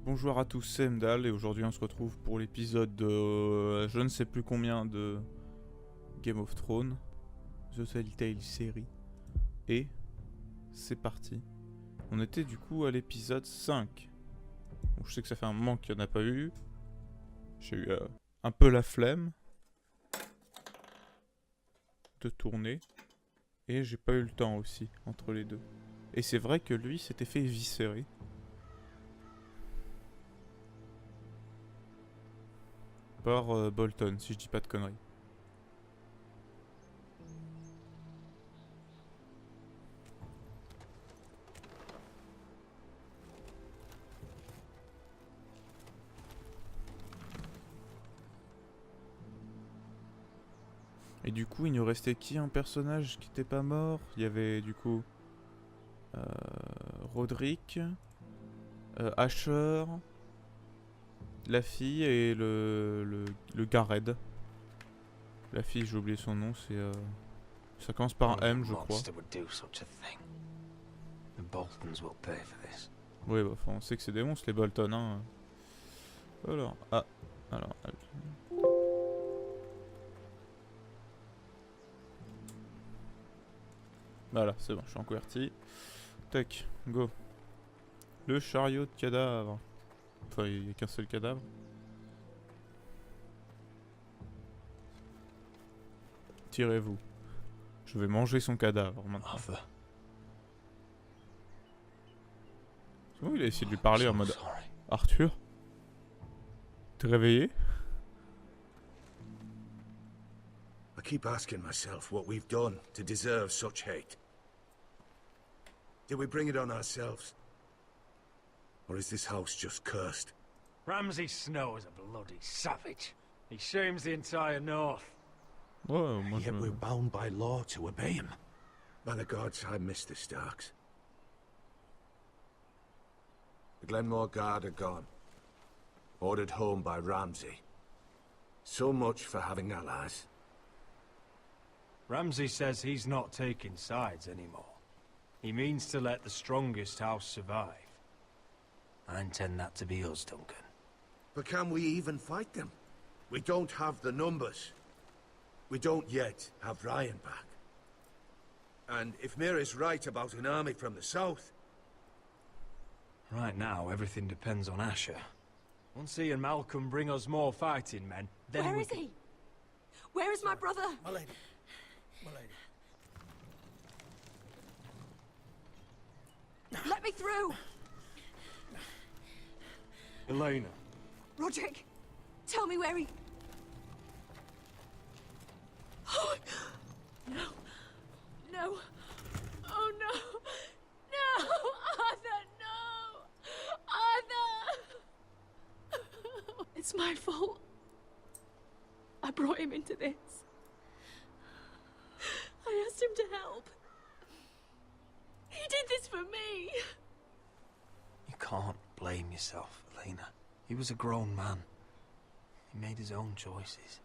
Bonjour à tous, c'est Heimdall et aujourd'hui on se retrouve pour l'épisode de je ne sais plus combien de Game of Thrones, The TellTale Series. Et c'est parti. On était du coup à l'épisode 5. Bon, je sais que ça fait un moment qu'il n'y en a pas eu. J'ai eu un peu la flemme de tourner. Et j'ai pas eu le temps aussi entre les deux. Et c'est vrai que lui s'était fait éviscérer. Par Bolton, si je dis pas de conneries. Et du coup, il nous restait qui un personnage qui était pas mort? Il y avait du coup Roderick, Asher, la fille et le Garred. La fille, j'ai oublié son nom, c'est ça commence par un M, je crois. Oui, bah, on sait que c'est des monstres les Bolton, hein. Alors, alors. Voilà, c'est bon, je suis en converti. Tac, go. Le chariot de cadavre. Enfin, il n'y a qu'un seul cadavre. Tirez-vous. Je vais manger son cadavre maintenant. C'est bon, il a essayé de lui parler en mode Arthur? T'es réveillé? I keep asking myself what we've done to deserve such hate. Did we bring it on ourselves? Or is this house just cursed? Ramsay Snow is a bloody savage. He shames the entire north. Ouais, moi Yet we're bound by law to obey him. By the gods, I miss the Starks. The Glenmore Guard are gone. Ordered home by Ramsay. So much for having allies. Ramsay says he's not taking sides anymore. He means to let the strongest house survive. I intend that to be us, Duncan. But can we even fight them? We don't have the numbers. We don't yet have Ryan back. And if Mira's right about an army from the south... Right now, everything depends on Asher. Once he and Malcolm bring us more fighting men, then Where is he? Where is my brother? My lady. My lady. Let me through! Elena. Roderick, tell me where he... Oh, no. No. Oh, no. No! Arthur, no! Arthur! It's my fault. I brought him into this. I asked him to help. He did this for me. You can't blame yourself, Elena. He was a grown man. He made his own choices.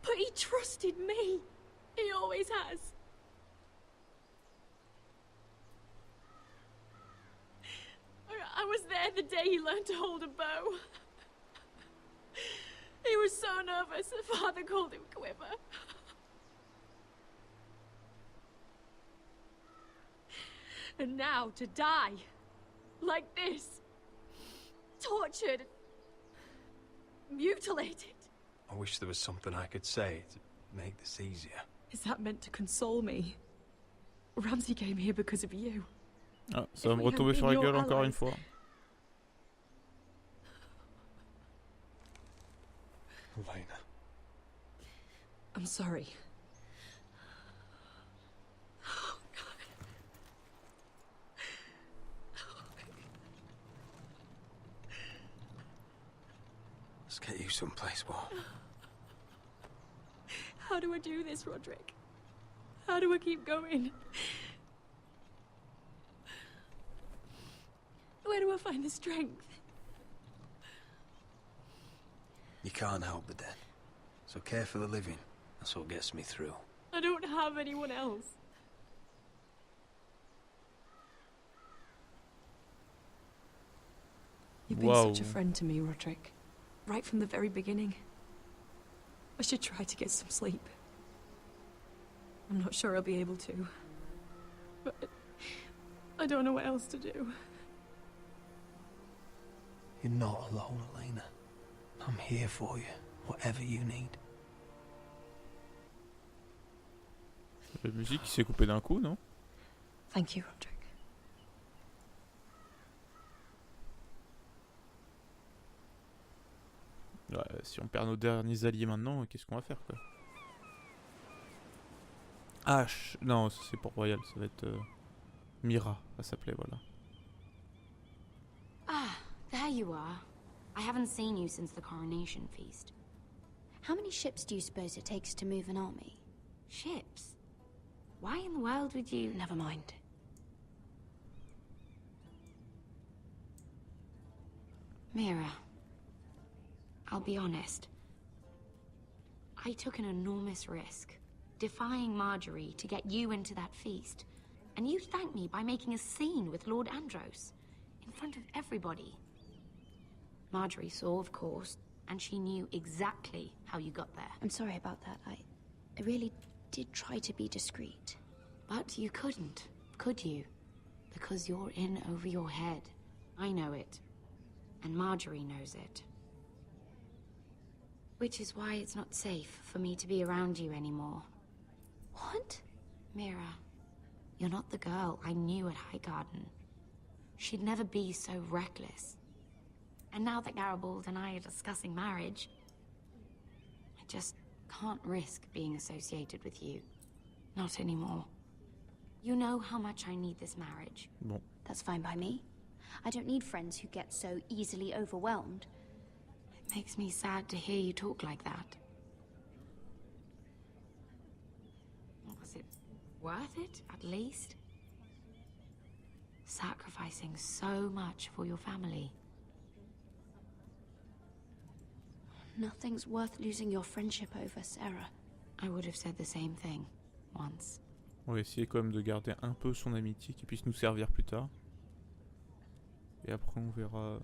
But he trusted me. He always has. I was there the day he learned to hold a bow. He was so nervous that Father called him Quiver. And now to die. Like this. Tortured. Mutilated. I wish there was something I could say to make this easier. Is that meant to console me? Ramsay came here because of you. Ah, ça va me retomber sur la gueule encore une fois. Elena. I'm sorry. Oh, God. Let's get you someplace warm. How do I do this, Roderick? How do I keep going? Where do I find the strength? You can't help the dead. So care for the living. That's what gets me through. I don't have anyone else. You've been Wow. such a friend to me, Roderick. Right from the very beginning. I should try to get some sleep. I'm not sure I'll be able to. But I don't know what else to do. You're not alone, Elena. I'm here for you, whatever you need. La musique qui s'est coupée d'un coup, non? Thank you, Roderick. Ouais, si on perd nos derniers alliés maintenant, qu'est-ce qu'on va faire, quoi? Ah, non, ça, c'est pour Royal, ça va être Mira, ça s'appelait, voilà. Ah, there you are. I haven't seen you since the coronation feast. How many ships do you suppose it takes to move an army? Ships? Why in the world would you... Never mind. Mira, I'll be honest. I took an enormous risk, defying Marjorie to get you into that feast. And you thanked me by making a scene with Lord Andros, in front of everybody. Marjorie saw, of course, and she knew exactly how you got there. I'm sorry about that. I really did try to be discreet. But you couldn't, could you? Because you're in over your head. I know it. And Marjorie knows it. Which is why it's not safe for me to be around you anymore. What? Mira, you're not the girl I knew at Highgarden. She'd never be so reckless. And now that Garibald and I are discussing marriage, I just can't risk being associated with you. Not anymore. You know how much I need this marriage. Bon. That's fine by me. I don't need friends who get so easily overwhelmed. It makes me sad to hear you talk like that. Was it worth it, at least? Sacrificing so much for your family. Nothing's worth losing your friendship over, Sarah. I would have said the same thing, once. On va essayer quand même de garder un peu son amitié qui puisse nous servir plus tard. Et après on verra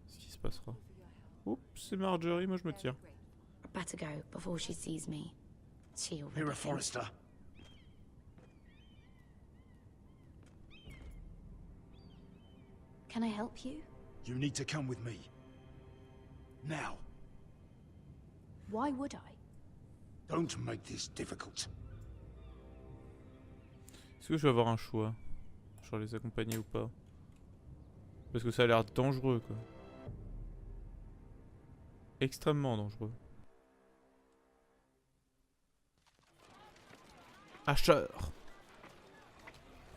ce qui se passera. Oups, c'est Marjorie, moi je me tire. I'd better go before she sees me. She already Mira thinks- Forrester. Can I help you? You need to come with me. Now. Why would I? Don't make this difficult. Est-ce que je vais avoir un choix? Genre les accompagner ou pas? Parce que ça a l'air dangereux, quoi. Extrêmement dangereux. Hacheur.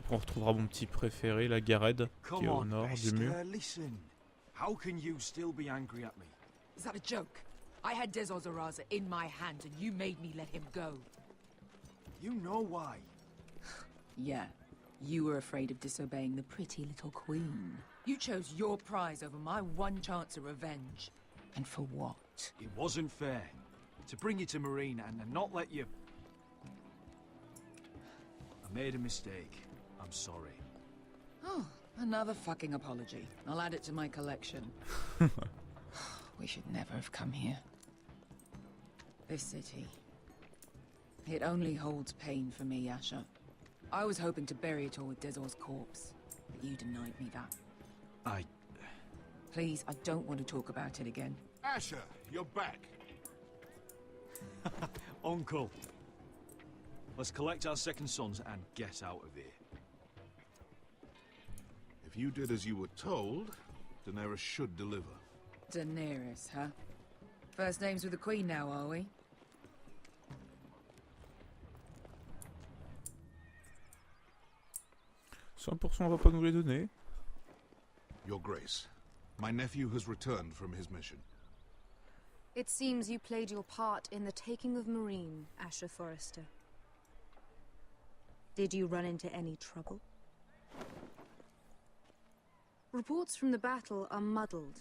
Après on retrouvera mon petit préféré, la Garède, qui est au nord du mur. Listen. How can you still be angry at me? Is that a joke? I had Dezor Zaraza in my hand and you made me let him go. You know why. Yeah, you were afraid of disobeying the pretty little queen. You chose your prize over my one chance of revenge. And for what? It wasn't fair. To bring you to Marine and not let you... I made a mistake. I'm sorry. Oh, another fucking apology. I'll add it to my collection. We should never have come here. This city. It only holds pain for me, Asher. I was hoping to bury it all with Dezor's corpse, but you denied me that. Please, I don't want to talk about it again. Asher, you're back. Uncle. Let's collect our second sons and get out of here. If you did as you were told, Daenerys should deliver. Daenerys, huh? First names with the Queen now, are we? 100% on va pas nous les donner. Your Grace, my nephew has returned from his mission. It seems you played your part in the taking of Marine, Asher Forrester. Did you run into any trouble? Reports from the battle are muddled.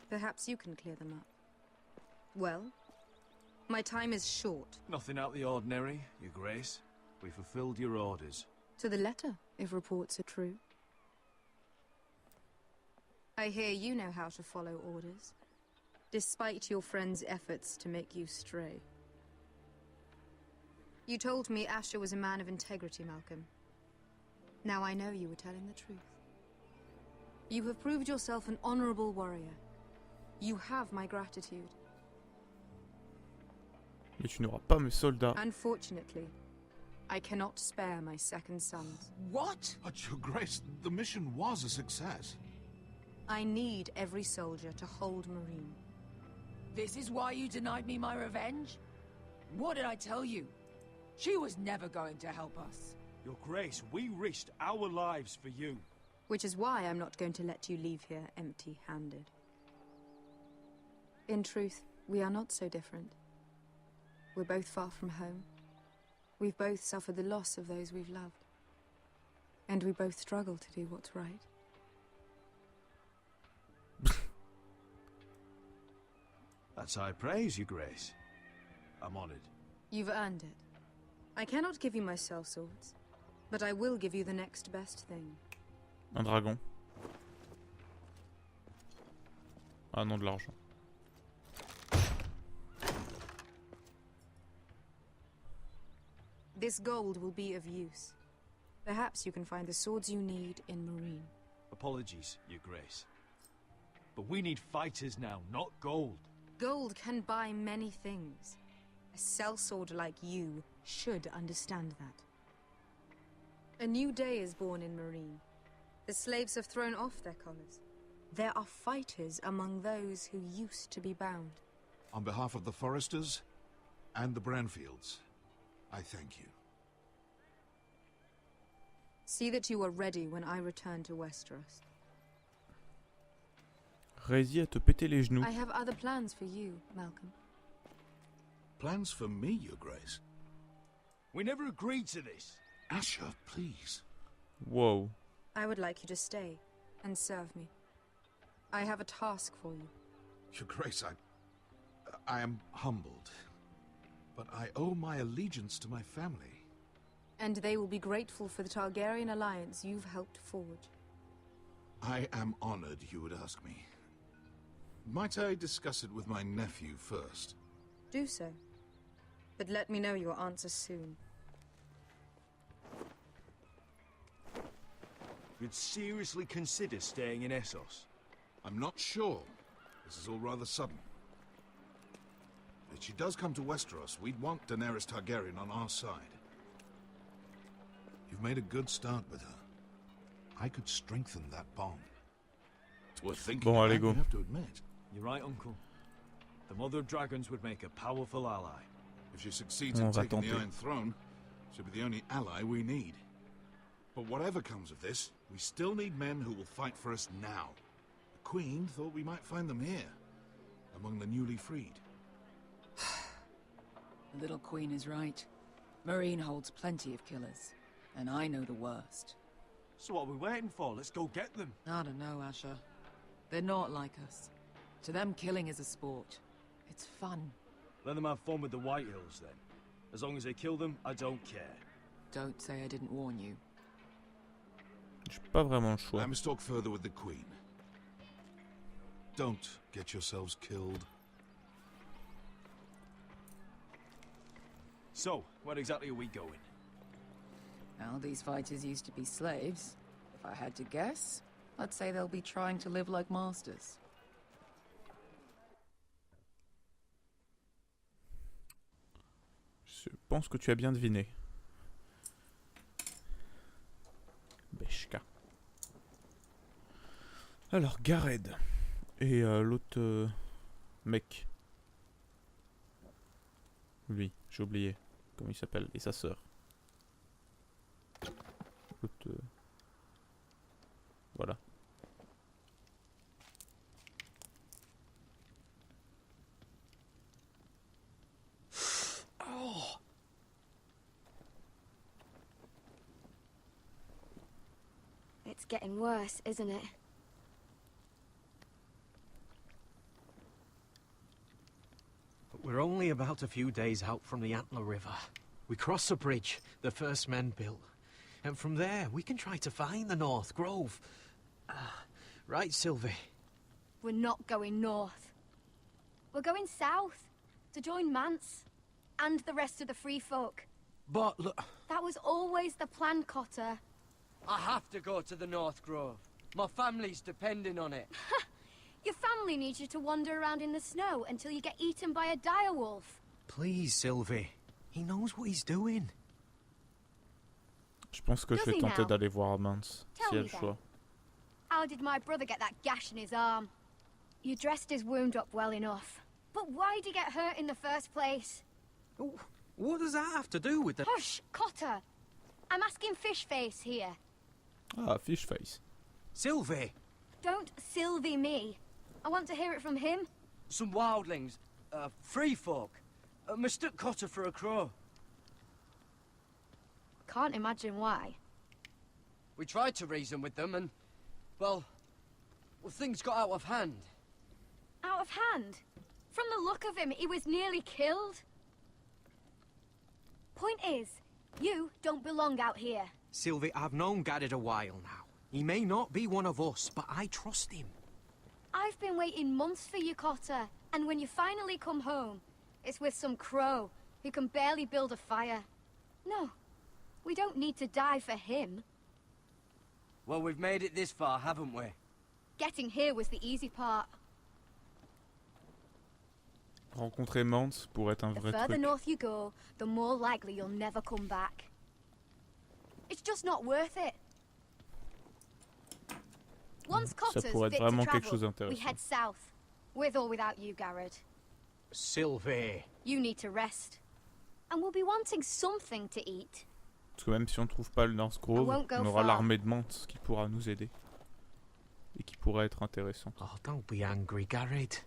Perhaps you can clear them up. Well, my time is short. Nothing out of the ordinary, Your Grace. We fulfilled your orders. To the letter, if reports are true. I hear you know how to follow orders, despite your friend's efforts to make you stray. You told me Asher was a man of integrity, Malcolm. Now I know you were telling the truth. You have proved yourself an honorable warrior. You have my gratitude. Mais tu n'auras pas mes soldats. Unfortunately, I cannot spare my second sons. What? But Your Grace, the mission was a success. I need every soldier to hold Marine. This is why you denied me my revenge? What did I tell you? She was never going to help us. Your Grace, we risked our lives for you. Which is why I'm not going to let you leave here empty-handed. In truth, we are not so different. We're both far from home. We've both suffered the loss of those we've loved. And we both struggle to do what's right. That's high praise, Your Grace. I'm honored. You've earned it. I cannot give you my sellswords, but I will give you the next best thing. Un dragon. Ah non, de l'argent. This gold will be of use. Perhaps you can find the swords you need in Marine. Apologies, Your Grace. But we need fighters now, not gold. Gold can buy many things. A sellsword like you should understand that. A new day is born in Marine. The slaves have thrown off their collars. There are fighters among those who used to be bound. On behalf of the Foresters and the Branfields, I thank you. See that you are ready when I return to Westeros. Réussis à te péter les genoux. I have other plans for you, Malcolm. Plans for me, Your Grace? We never agreed to this. Asher, please. Wow. I would like you to stay and serve me. I have a task for you. Your Grace, I am humbled, but I owe my allegiance to my family. And they will be grateful for the Targaryen alliance you've helped forge. I am honored you would ask me. Might I discuss it with my nephew first? Do so. But let me know your answer soon. You'd seriously consider staying in Essos? I'm not sure. This is all rather sudden. If she does come to Westeros, we'd want Daenerys Targaryen on our side. You've made a good start with her. I could strengthen that bond. It's worth thinking Bon, about, allez, go. you have to admit. You're right, Uncle. The Mother of Dragons would make a powerful ally. If she succeeds On in va taking the tenter. Iron Throne, she'll be the only ally we need. But whatever comes of this, we still need men who will fight for us now. The Queen thought we might find them here, among the newly freed. The little queen is right. Marine holds plenty of killers, and I know the worst. So what are we waiting for? Let's go get them. I don't know, Asher. They're not like us. To them, killing is a sport. It's fun. Let them have fun with the White Hills, then. As long as they kill them, I don't care. Don't say I didn't warn you. J'ai pas vraiment le choix. I must talk further with the Queen. Don't get yourselves killed. So, where exactly are we going? Now, these fighters used to be slaves. If I had to guess, I'd say they'll be trying to live like masters. Je pense que tu as bien deviné. Beshka. Alors, Gareth. Et l'autre mec. Lui, j'ai oublié. Comment il s'appelle. Et sa sœur. L'autre... Voilà. It's getting worse, isn't it? But we're only about a few days out from the Antler River. We cross the bridge the first men built. And from there, we can try to find the North Grove. Right, Sylvie. We're not going north. We're going south to join Mance and the rest of the free folk. But look, That was always the plan, Cotter. I have to go to the North Grove. My family's depending on it. Your family needs you to wander around in the snow until you get eaten by a direwolf. please, Sylvie. He knows what he's doing. Je pense que je vais tenter d'aller voir Mance, si elle le choix. How did my brother get that gash in his arm? You dressed his wound up well enough. But why did he get hurt in the first place? Oh, what does that have to do with the... Hush, Cotter. I'm asking Fishface here. Ah, fish face. Sylvie! Don't Sylvie me. I want to hear it from him. Some wildlings, free folk, mistook Cotter for a crow. Can't imagine why. We tried to reason with them and, well, things got out of hand. Out of hand? From the look of him, he was nearly killed. Point is, you don't belong out here. Sylvie, I've known Garrett a while now. He may not be one of us, but I trust him. I've been waiting months for you, Cotter, and when you finally come home, it's with some crow who can barely build a fire. No, we don't need to die for him. Well, we've made it this far, haven't we? Getting here was the easy part. Rencontrer Mance pourrait être un The vrai further truc. north you go, the more likely you'll never come back. It's just not worth it. Once Ça Cotter's pourrait être fit vraiment to quelque chose travel, we d'intéressant. head south. With or without you, Garrett. Sylvie! You need to rest. And we'll be wanting something to eat. Parce que même si on ne trouve pas le North Grove, won't go on aura far. l'armée de Mance qui pourra nous aider. Et qui pourrait être intéressant. Oh, don't be angry, Garrett.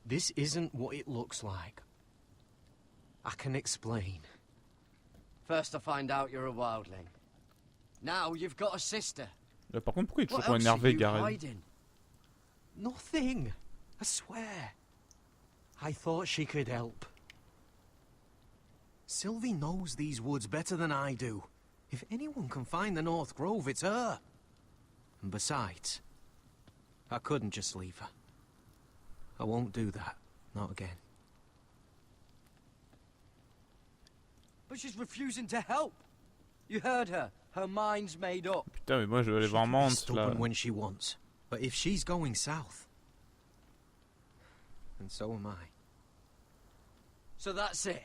This isn't what it looks like. I can explain. First I find out you're a wildling. Now you've got a sister. Par contre, pourquoi il est What toujours else énervé, are you Gareth? hiding? Nothing. I swear. I thought she could help. Sylvie knows these woods better than I do. If anyone can find the North Grove, it's her. And besides, I couldn't just leave her. I won't do that. Not again. But she's refusing to help. You heard her. Her mind's made up. Putain, mais moi je vais aller She voir can be Mance là. stubborn when she wants. But if she's going south, then so am I. So that's it.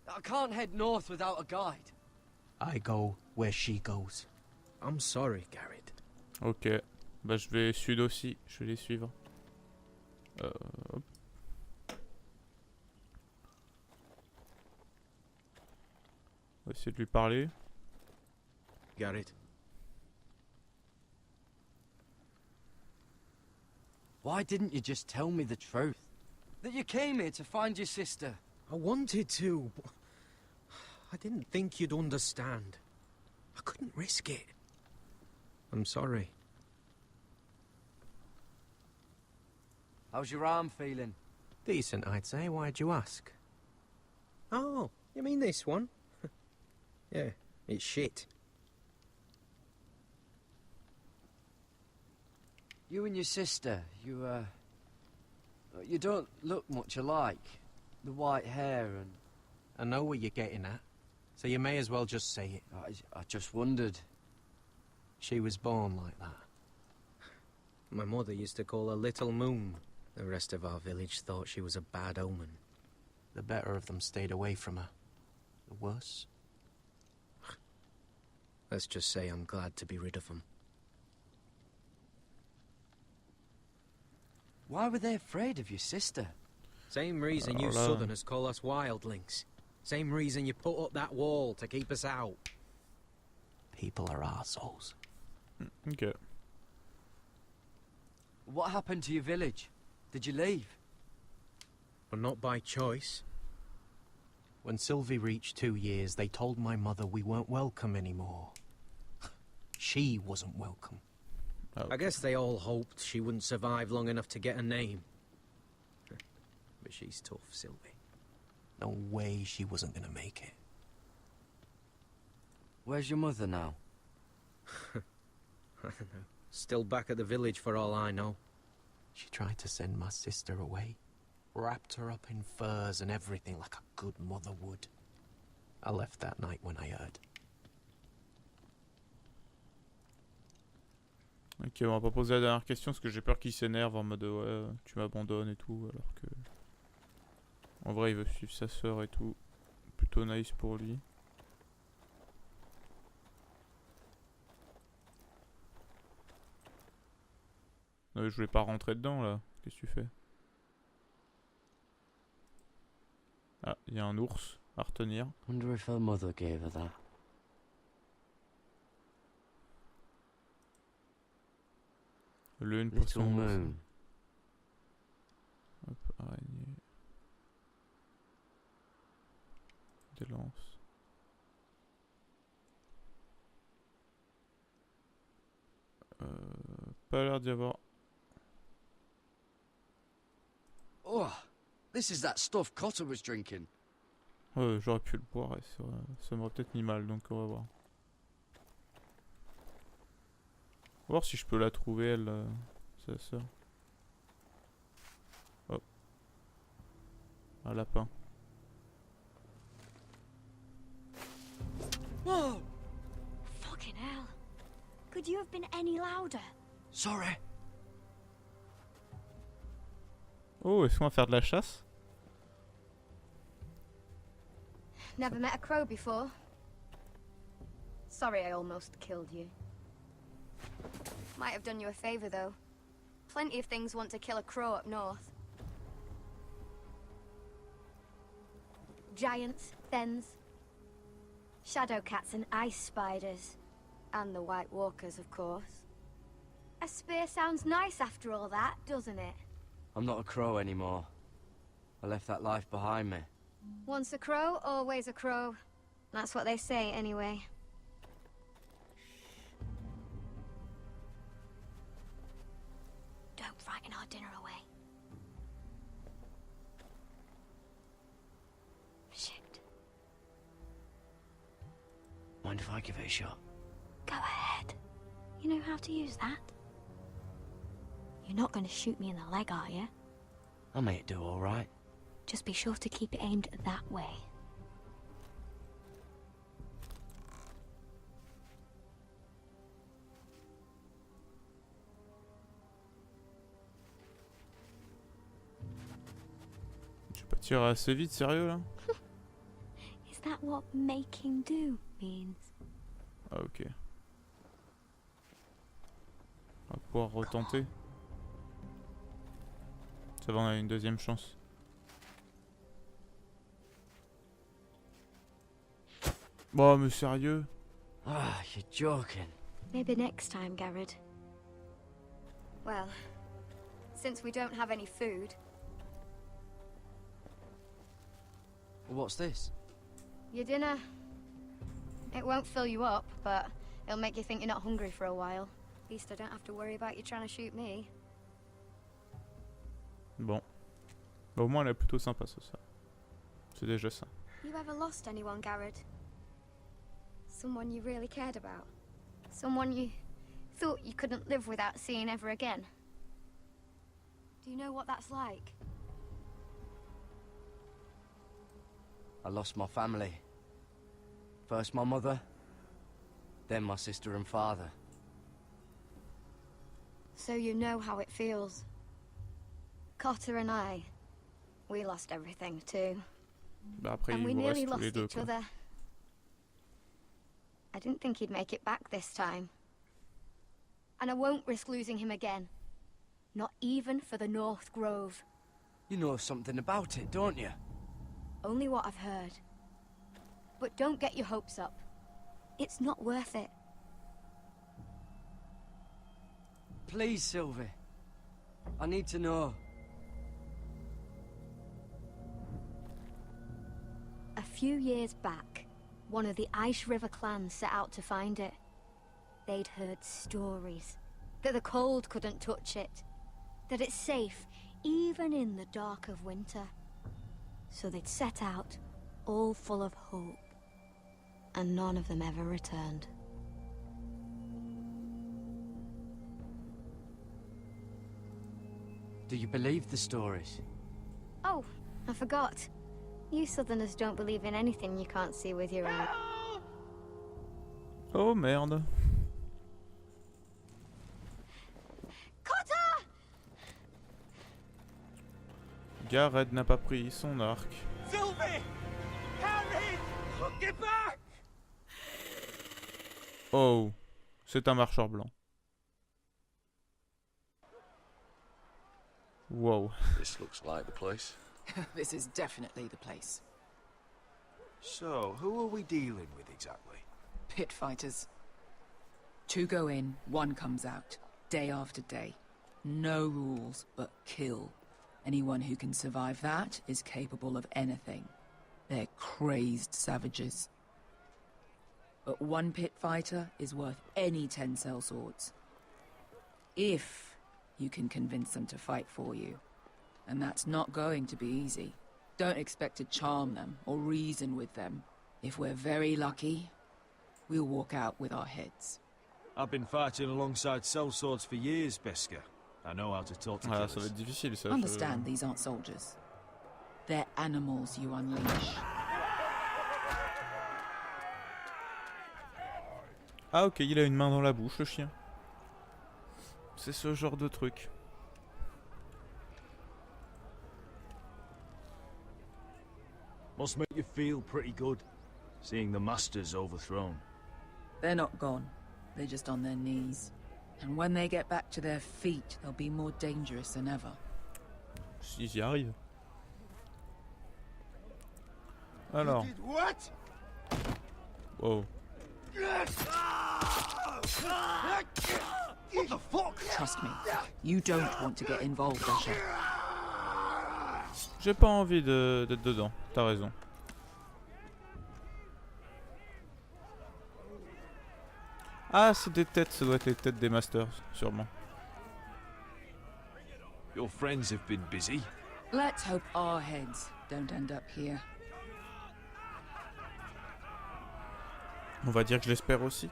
I can't head north without a guide. I go where she goes. I'm sorry, Garrett. Ok. Bah je vais sud aussi. Je vais les suivre. Hop. On va essayer de lui parler. Garrett. Why didn't you just tell me the truth? That you came here to find your sister. I wanted to, but I didn't think you'd understand. I couldn't risk it. I'm sorry. How's your arm feeling? Decent, I'd say. Why'd you ask? Oh, you mean this one? Yeah, it's shit. You and your sister, you don't look much alike. The white hair and... I know what you're getting at, so you may as well just say it. I just wondered. She was born like that. My mother used to call her Little Moon. The rest of our village thought she was a bad omen. The better of them stayed away from her. The worse? Let's just say I'm glad to be rid of them. Why were they afraid of your sister? Same reason you Southerners call us wildlings. Same reason you put up that wall to keep us out. People are arseholes. Ok. What happened to your village? Did you leave? But not by choice. When Sylvie reached 2 years, they told my mother we weren't welcome anymore. She wasn't welcome. Okay. I guess they all hoped she wouldn't survive long enough to get a name. But she's tough, Sylvie. No way she wasn't gonna make it. Where's your mother now? I don't know. Still back at the village for all I know. She tried to send my sister away. Wrapped her up in furs and everything like a good mother would. I left that night when I heard. Ok, on va pas poser la dernière question parce que j'ai peur qu'il s'énerve en mode ouais, tu m'abandonnes et tout, alors que en vrai il veut suivre sa sœur et tout. Plutôt nice pour lui. Non, mais je voulais pas rentrer dedans là. Qu'est-ce que tu fais? Ah, il y a un ours à retenir. Wonder if her mother gave her that. Lune, Little poisson, ours. moon. Hop, araignée. Des lances. Pas l'air d'y avoir. Oh, this is that stuff Cotter was drinking. Ouais, j'aurais pu le boire et ça m'aurait peut-être mis mal, donc on va voir. On va voir si je peux la trouver, elle, sa sœur. Hop. Un lapin. Whoa! Fucking hell. Could you have been any louder? Sorry. Oh, est-ce qu'on va faire de la chasse? Never met a crow before. Sorry I almost killed you. Might have done you a favor though. Plenty of things want to kill a crow up north. Giants, thens, shadow cats and ice spiders. And the White Walkers, of course. A spear sounds nice after all that, doesn't it? I'm not a crow anymore. I left that life behind me. Once a crow, always a crow. That's what they say, anyway. Don't frighten our dinner away. Shit. Mind if I give it a shot? Go ahead. You know how to use that? You're not going to shoot me in the leg, are you? I may do all right. Just be sure to keep it aimed that way. Je vais pas tirer assez vite, sérieux là? Is that what making do means? Ah ok. On va pouvoir retenter. Ça va, on a une deuxième chance. Bon, mais sérieux? Ah, you're joking. Maybe next time, Garrett. Well, since we don't have any food, What's this? your dinner. It won't fill you up, but it'll make you think you're not hungry for a while. At least I don't have to worry about you trying to shoot me. Bon. Bah, au moins, elle est plutôt sympa, ça. C'est déjà ça. You ever lost anyone, Garrett? Someone you really cared about? Someone you thought you couldn't live without seeing ever again? Do you know what that's like? I lost my family. First my mother, then my sister and father. So you know how it feels. Cotter and I, we lost everything too. Bah après, And il we vous nearly reste tous les lost deux, each quoi. other. I didn't think he'd make it back this time. And I won't risk losing him again. Not even for the North Grove. You know something about it, don't you? Only what I've heard. But don't get your hopes up. It's not worth it. Please, Sylvie. I need to know. A few years back, one of the Ice River clans set out to find it. They'd heard stories that the cold couldn't touch it, that it's safe even in the dark of winter. So they'd set out, all full of hope, and none of them ever returned. Do you believe the stories? Oh, I forgot. You Southerners don't believe in anything you can't see with your own. Oh merde. Cutter! Gareth n'a pas pris son arc. Sylvie! Harry! Get back! Oh, c'est un marcheur blanc. Wow. This looks like the place. This is definitely the place. So, who are we dealing with exactly? Pit fighters. 2 go in, 1 comes out. Day after day. No rules, but kill. Anyone who can survive that is capable of anything. They're crazed savages. But 1 pit fighter is worth any 10 sellswords. If you can convince them to fight for you. And that's not going to be easy. Don't expect to charm them or reason with them. If we're very lucky, we'll walk out with our heads. I've been fighting alongside sellswords for years, Beskar. I know how to talk to Ah, ça va killers. être difficile ça. Understand, these aren't soldiers. They're animals you unleash. Ah ok, il a une main dans la bouche le chien. C'est ce genre de truc. Must make you feel pretty good, seeing the masters overthrown. They're not gone. They're just on their knees. And when they get back to their feet, they'll be more dangerous than ever. S'ils y arrivent. Alors. What? Wow. What the fuck? Trust me, you don't want to get involved, Usher. J'ai pas envie d'être dedans, t'as raison. Ah, c'est des têtes, ça doit être les têtes des masters, sûrement. Your friends have been busy. Let's hope our heads don't end up here. On va dire que je l'espère aussi.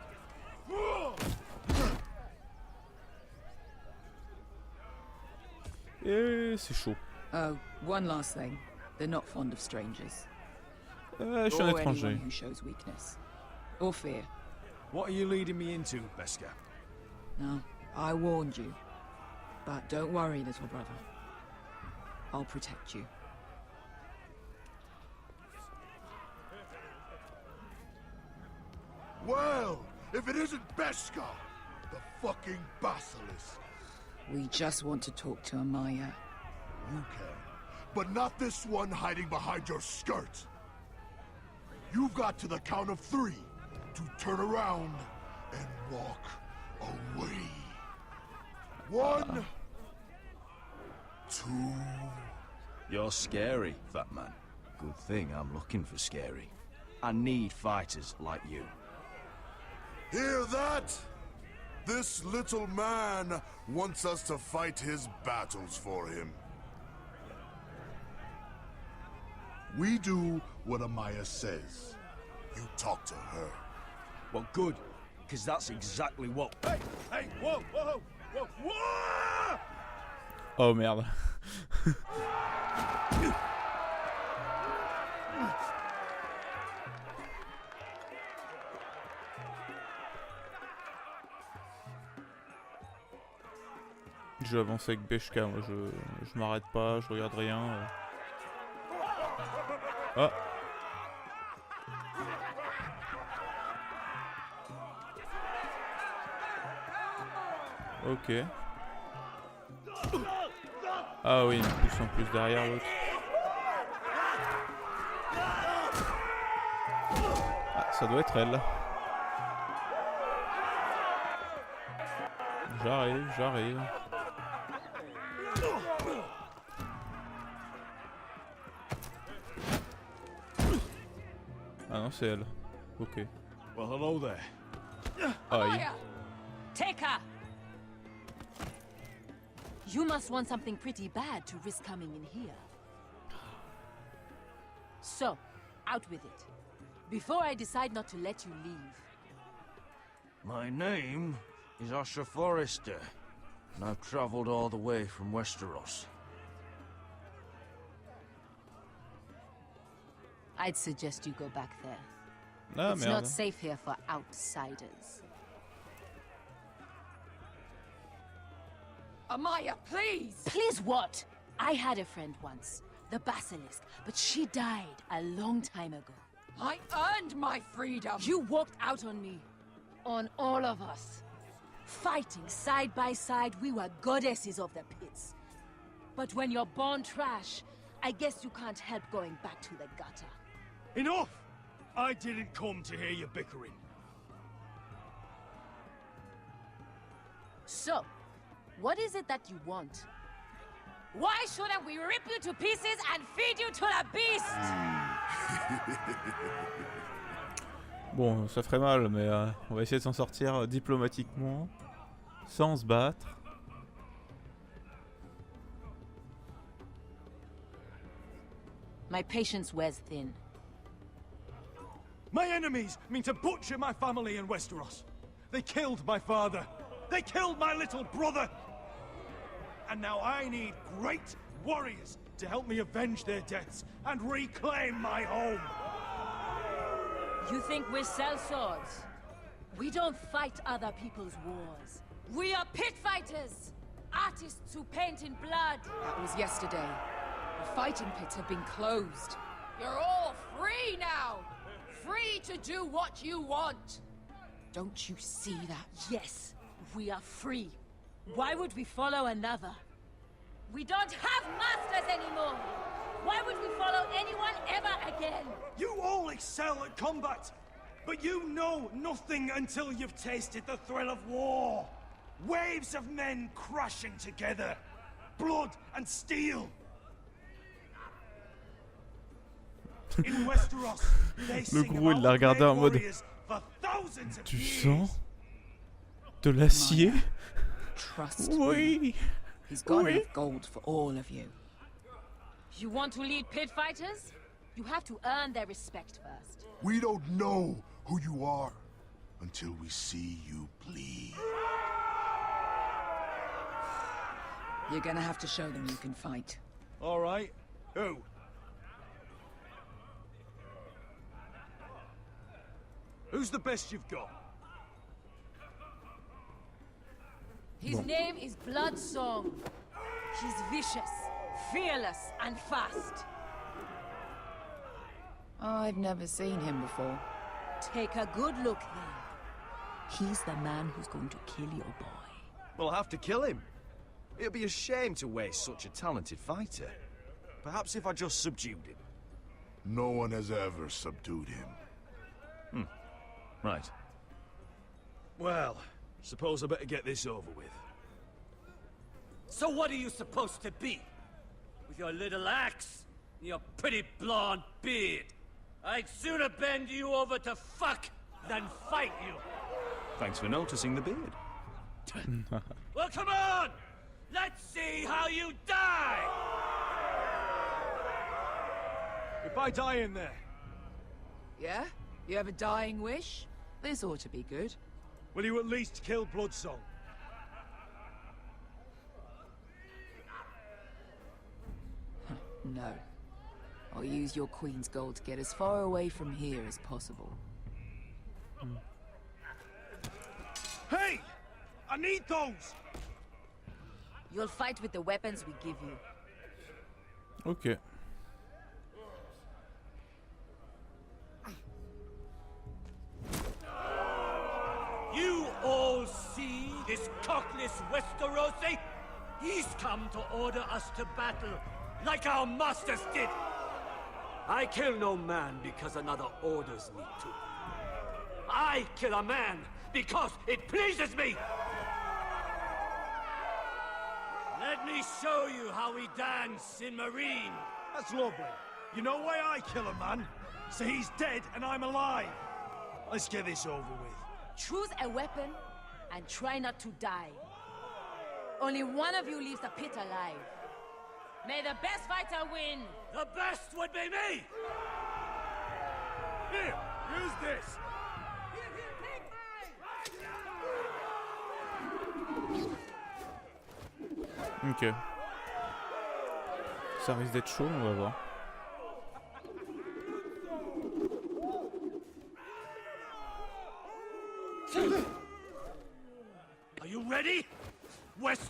Et c'est chaud. Oh, one last thing. They're not fond of strangers. Je suis un Or étranger. anyone who shows weakness. Or fear. What are you leading me into, Beskar? No, I warned you. But don't worry, little brother. I'll protect you. Well, if it isn't Beskar, the fucking basilisk. We just want to talk to Amaya. You can, but not this one hiding behind your skirt. You've got to the count of 3 to turn around and walk away. 1, 2. You're scary, fat man. Good thing I'm looking for scary. I need fighters like you. Hear that? This little man wants us to fight his battles for him. We do what Amaya says. You talk to her. Well, good, because that's exactly what... Hey! Hey! Whoa! Whoa! Whoa! Whoa! Oh merde. Je vais avancer avec Beskar, moi je m'arrête pas, je regarde rien. Ah. Ok. Ah oui, ils sont plus derrière l'autre. Ah, ça doit être elle. J'arrive. Ah non, c'est elle. Ok. Well, hello there. Aïe. Take her! You must want something pretty bad to risk coming in here. So, out with it. Before I decide not to let you leave. My name is Usher Forrester, and I've traveled all the way from Westeros. I'd suggest you go back there. Ah It's merde. not safe here for outsiders. Amaya, please! Please what? I had a friend once, the Basilisk, but she died a long time ago. I earned my freedom! You walked out on me. On all of us. Fighting side by side, we were goddesses of the pits. But when you're born trash, I guess you can't help going back to the gutter. Enough! I didn't come to hear you bickering. So, what is it that you want? Why shouldn't we rip you to pieces and feed you to the beast? Bon, ça ferait mal, mais on va essayer de s'en sortir diplomatiquement, sans se battre. My patience wears thin. My enemies mean to butcher my family in Westeros. They killed my father. They killed my little brother. And now I need great warriors to help me avenge their deaths and reclaim my home. You think we sell swords? We don't fight other people's wars. We are pit fighters! Artists who paint in blood! That was yesterday. The fighting pits have been closed. You're all free now! Free to do what you want! Don't you see that? Yes, we are free. Why would we follow another? We don't have masters anymore! Why would we follow anyone ever again? You all excel at combat, but you know nothing until you've tasted the thrill of war. Waves of men crashing together. Blood and steel. In Westeros, they Le sing gros, il about l'a regardé en mode warriors for thousands of du years. sang, de l'acier. Trust Oui. me. He's got Oui. enough gold for all of you. You want to lead pit fighters? You have to earn their respect first. We don't know who you are until we see you bleed. You're gonna have to show them you can fight. All right. Who? Who's the best you've got? His name is Bloodsong. He's vicious, fearless, and fast. I've never seen him before. Take a good look then. He's the man who's going to kill your boy. We'll have to kill him. It'd be a shame to waste such a talented fighter. Perhaps if I just subdued him. No one has ever subdued him. Right. Well, suppose I better get this over with. So what are you supposed to be? With your little axe and your pretty blonde beard? I'd sooner bend you over to fuck than fight you. Thanks for noticing the beard. Well, come on! Let's see how you die! If I die in there, Yeah? You have a dying wish? This ought to be good. will you at least kill Bloodsong? No. I'll use your queen's gold to get as far away from here as possible. Hey! I need those! You'll fight with the weapons we give you. Ok. You all see this cockless Westerosi? He's come to order us to battle, like our masters did. I kill no man because another orders me to. I kill a man because it pleases me. Let me show you how we dance in Marine. That's lovely. You know why I kill a man? So he's dead and I'm alive. Let's get this over with. Choose a weapon and try not to die. Only one of you leaves the pit alive. May the best fighter win! The best would be me! Here, use this. Ok. Ça risque d'être chaud, on va voir.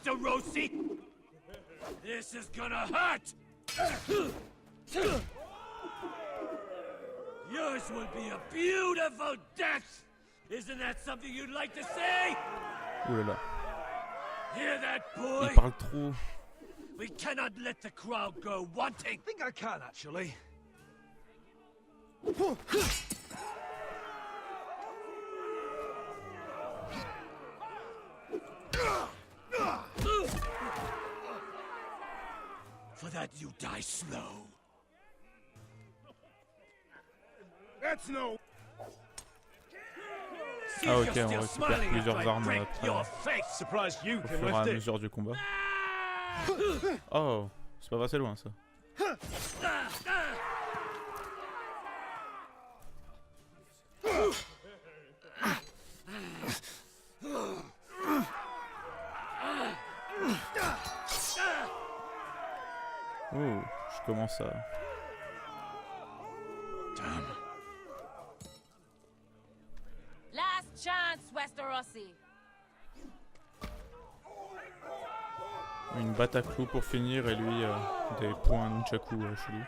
Westerosi! This is gonna hurt! Yours will be a beautiful death! Isn't that something you'd like to say? Ouh là là. Hear that, boy? Il parle trop. We cannot let the crowd go wanting. I think I can, actually. For that you die slow. That's no... Ah ok, on récupère plusieurs armes après, Surprised you au can fur et à lift it. mesure du combat. Oh, c'est pas passé loin ça. Oh, je commence à... Last chance, Westerosi. Une batte à clous pour finir et lui des points nunchaku chelou.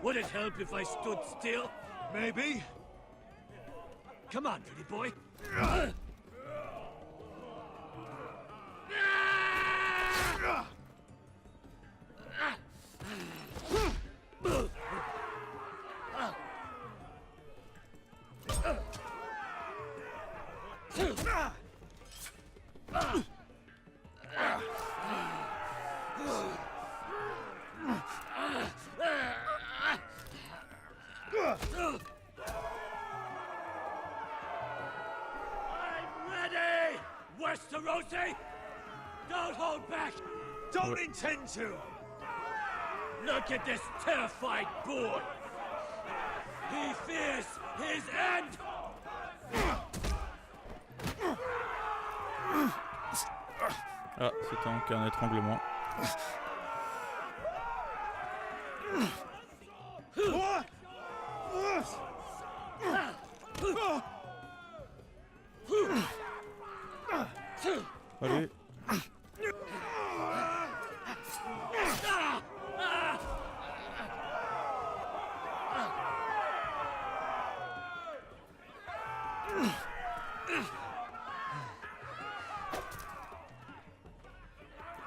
Would it help if I stood still? Maybe. Come on, pretty boy. Westerosi! Don't hold back! Don't intend to! Look at this terrified boy! He fears his end! Ah, c'était encore un étranglement. Allez.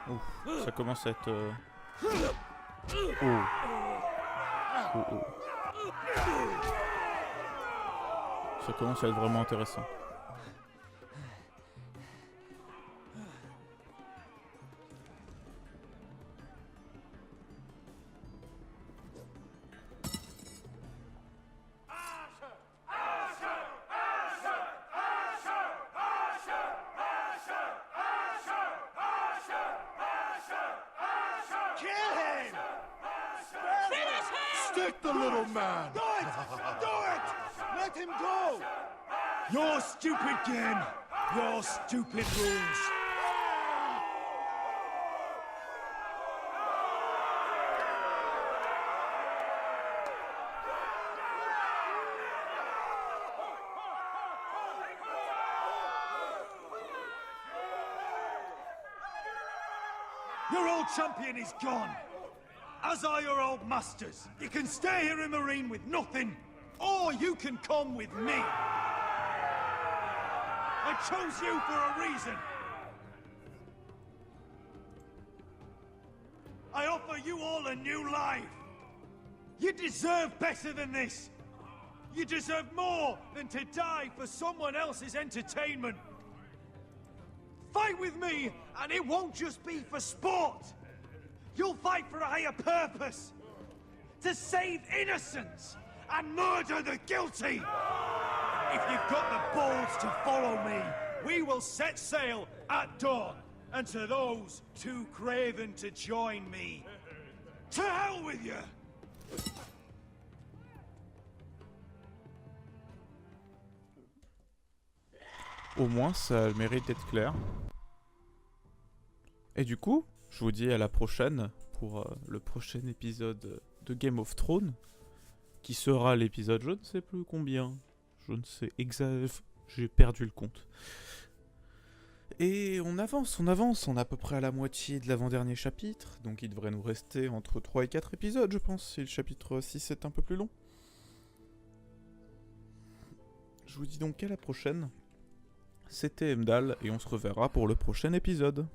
Ouf, ça commence à être... Oh. Oh, oh. Ça commence à être vraiment intéressant. Stick the little man! Do it! Do it! Let him go! Your stupid game! Your stupid rules! Your old champion is gone! As are your old masters. You can stay here in Marine with nothing, or you can come with me. I chose you for a reason. I offer you all a new life. You deserve better than this. You deserve more than to die for someone else's entertainment. Fight with me, and it won't just be for sport. You'll fight for a higher purpose. To save innocents and murder the guilty. If you've got the balls to follow me, we will set sail at dawn. And to those too craven to join me, to hell with you! Au moins, ça a le mérite d'être clair. Et du coup, je vous dis à la prochaine pour le prochain épisode de Game of Thrones, qui sera l'épisode je ne sais plus combien. Je ne sais exactement, j'ai perdu le compte. Et on avance, on est à peu près à la moitié de l'avant-dernier chapitre, donc il devrait nous rester entre 3 et 4 épisodes, je pense, si le chapitre 6 est un peu plus long. Je vous dis donc à la prochaine. C'était Heimdall, et on se reverra pour le prochain épisode.